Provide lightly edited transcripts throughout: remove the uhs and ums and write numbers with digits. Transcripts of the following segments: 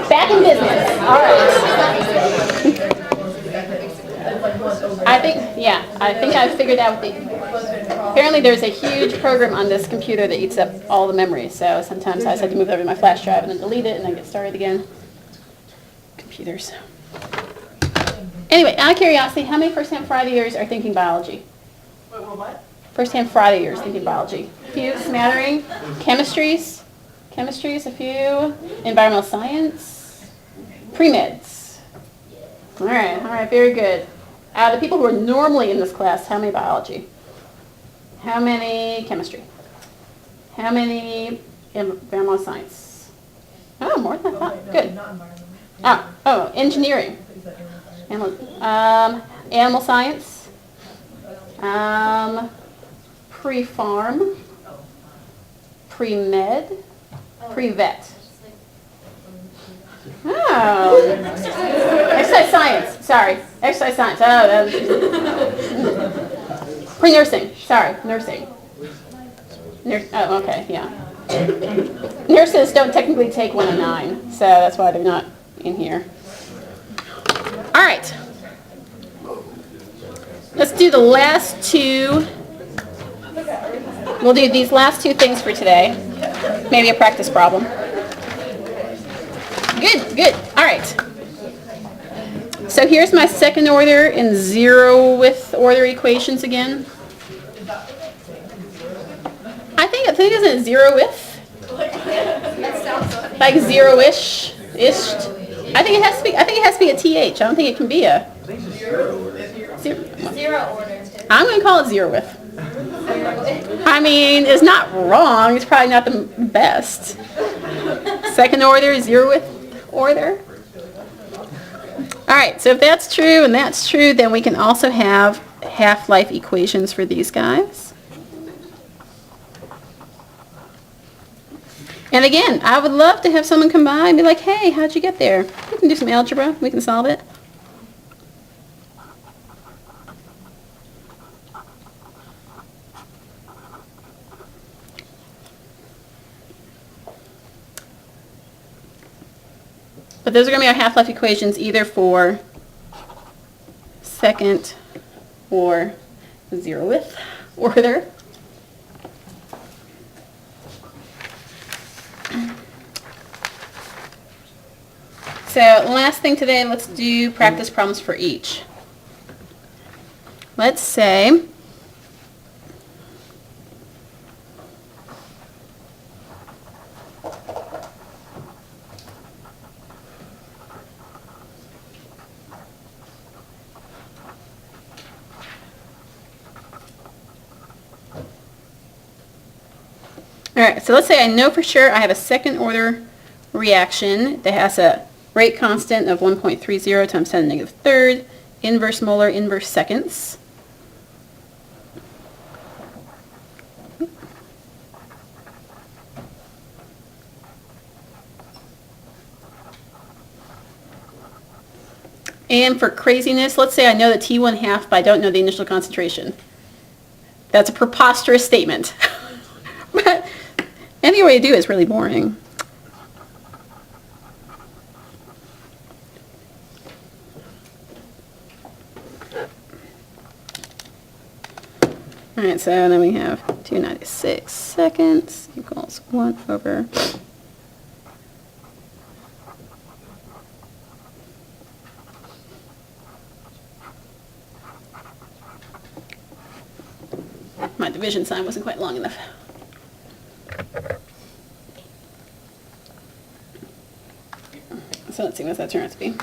Back in business. All right. I think I've figured out apparently there's a huge program on this computer that eats up all the memory, so sometimes I just have to move it over to my flash drive and then delete it and then get started again. Computers. Anyway, out of curiosity, how many first-time Friday-ers are thinking biology? What? First-time Friday-ers thinking biology. A few, smattering. Chemistries, a few. Environmental science. Pre-meds. All right, very good. Out of the people who are normally in this class, how many biology? How many chemistry? How many environmental science? Oh, more than I thought. Good. Oh, engineering. Animal science. Pre-farm. Pre-med. Pre-vet. Oh. Exercise science. Sorry. Exercise science. Oh, pre-nursing. Sorry. Nursing. Oh, okay. Yeah. Nurses don't technically take 109, so that's why they're not in here. All right. Let's do the last two. We'll do these last two things for today. Maybe a practice problem. Good. All right. So here's my second order and zeroth order equations again. I think isn't it zero-ith? Like zero-ish. I think it has to be a th. I don't think it can be a Zero order. I'm going to call it zero-ith. I mean, it's not wrong. It's probably not the best. Second order, zeroth order. All right, so if that's true and that's true, then we can also have half-life equations for these guys. And again, I would love to have someone come by and be like, hey, how'd you get there? We can do some algebra. We can solve it. But those are going to be our half-life equations either for second or zeroth order. So last thing today, let's do practice problems for each. Let's say Alright, so let's say I know for sure I have a second order reaction that has a rate constant of 1.30 times 10 to the negative third, inverse molar, inverse seconds. And for craziness, let's say I know the T1 half, but I don't know the initial concentration. That's a preposterous statement. But any way to do it is really boring. Alright, so then we have 296 seconds equals 1 over my division sign wasn't quite long enough. So let's see, what does that turn out to be?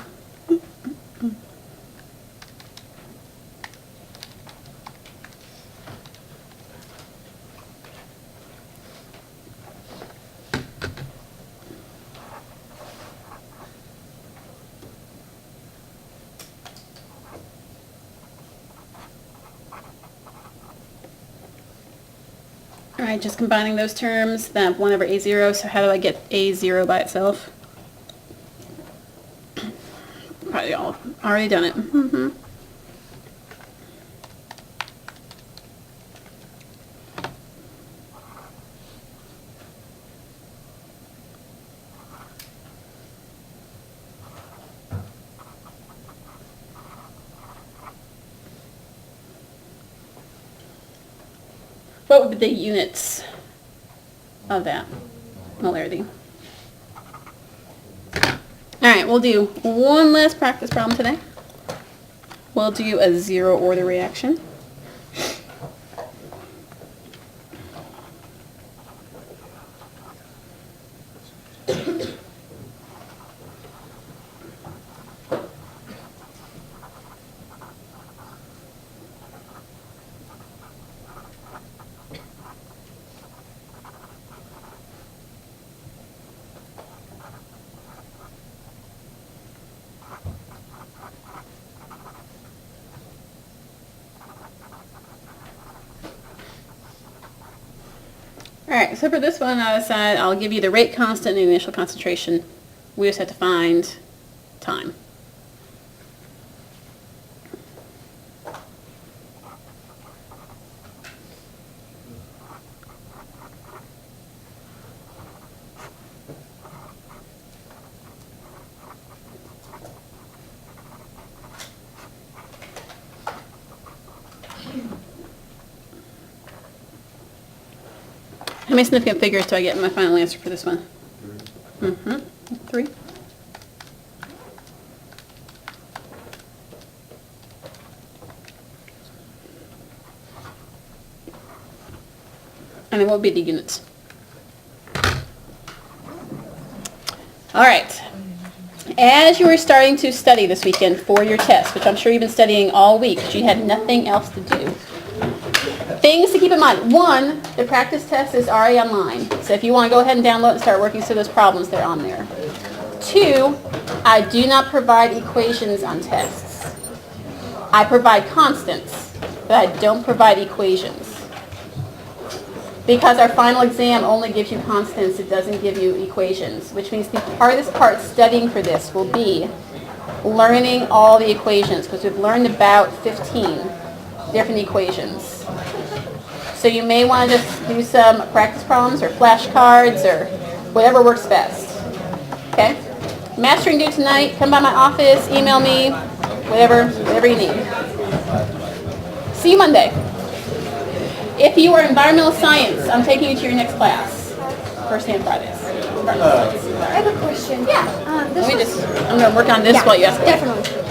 All right, just combining those terms, then 1 over A0, so how do I get A0 by itself? Probably all already done it. What would be the units of that molarity? All right, we'll do one last practice problem today. We'll do a zero order reaction. Alright, so for this one, I decided I'll give you the rate constant and the initial concentration. We just have to find time. How many significant figures do I get in my final answer for this one? 3. And then what would be the units? All right. As you were starting to study this weekend for your test, which I'm sure you've been studying all week because you had nothing else to do, things to keep in mind. 1, the practice test is already online. So if you want to go ahead and download and start working through those problems, they're on there. 2, I do not provide equations on tests. I provide constants, but I don't provide equations. Because our final exam only gives you constants, it doesn't give you equations, which means the hardest part studying for this will be learning all the equations, because we've learned about 15 different equations. So you may want to just do some practice problems or flashcards or whatever works best. Okay? Mastering due tonight. Come by my office, email me, whatever you need. See you Monday. If you are environmental science, I'm taking you to your next class. First day on Fridays. I have a question. Yeah. I'm going to work on this while you ask me. Definitely.